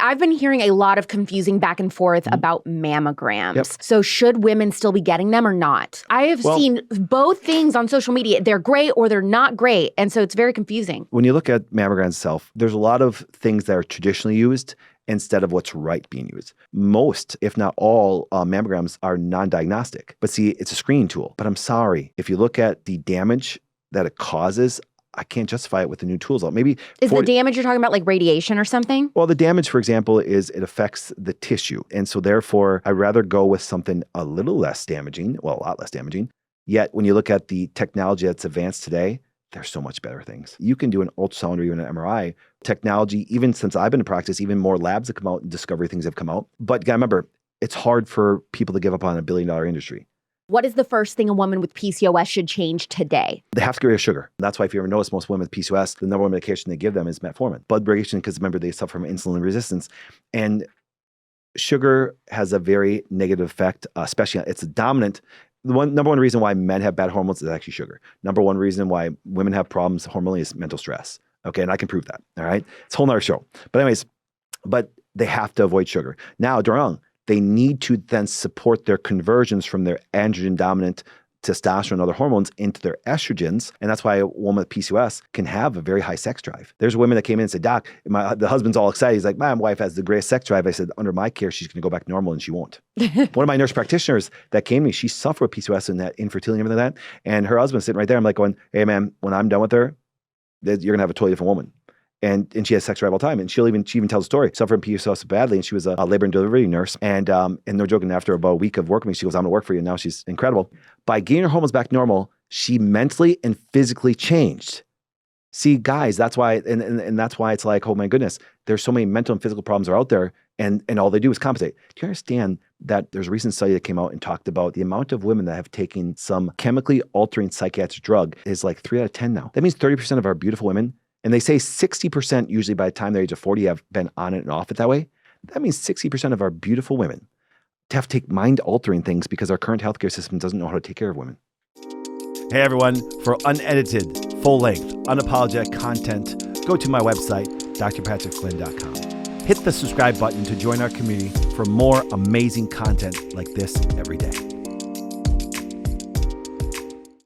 I've been hearing a lot of confusing back and forth about mammograms. Yep. So should women still be getting them or not? I have seen both things on social media. They're great or they're not great. And so it's very confusing. When you look at mammograms itself, there's a lot of things that are traditionally used instead of what's right being used. Most, if not all, mammograms are non-diagnostic. But see, it's a screening tool. But I'm sorry, if you look at the damage that it causes, I can't justify it with the new tools. Maybe is the damage you're talking about like radiation or something? Well, the damage, for example, is it affects the tissue. And so therefore, I'd rather go with something a little less damaging, well, a lot less damaging. Yet when you look at the technology that's advanced today, there's so much better things. You can do an ultrasound or even an MRI. Technology, even since I've been in practice, even more labs have come out and discovery things have come out. But you gotta remember, it's hard for people to give up on $1 billion industry. What is the first thing a woman with PCOS should change today? They have to get rid of sugar. That's why if you ever notice, most women with PCOS, the number one medication they give them is metformin. Blood regulation, because remember, they suffer from insulin resistance. And sugar has a very negative effect, especially it's a dominant. Number one reason why men have bad hormones is actually sugar. Number one reason why women have problems hormonally is mental stress. Okay, and I can prove that. All right, it's a whole nother show. But anyways, they have to avoid sugar. Now, Durang, they need to then support their conversions from their androgen dominant testosterone and other hormones into their estrogens. And that's why a woman with PCOS can have a very high sex drive. There's women that came in and said, Doc, the husband's all excited. He's like, my wife has the greatest sex drive. I said, under my care, she's going to go back normal, and she won't. One of my nurse practitioners that came to me, she suffered with PCOS and that infertility and everything like that. And her husband's sitting right there. I'm like going, hey man, when I'm done with her, you're going to have a totally different woman. And she has sex drive all the time. And she even tells a story. Suffered from PCOS badly, and she was a labor and delivery nurse. And no joking, after about a week of working with me, she goes, I'm going to work for you. And now she's incredible. By getting her hormones back normal, she mentally and physically changed. See, guys, that's why, and that's why it's like, oh my goodness, there's so many mental and physical problems are out there, and all they do is compensate. Do you understand that there's a recent study that came out and talked about the amount of women that have taken some chemically altering psychiatric drug is like 3 out of 10 now. That means 30% of our beautiful women, and they say 60% usually by the time they're age of 40 have been on it and off it that way. That means 60% of our beautiful women have to take mind-altering things because our current healthcare system doesn't know how to take care of women. Hey everyone, for unedited, full-length, unapologetic content, go to my website, drpatrickflynn.com. Hit the subscribe button to join our community for more amazing content like this every day.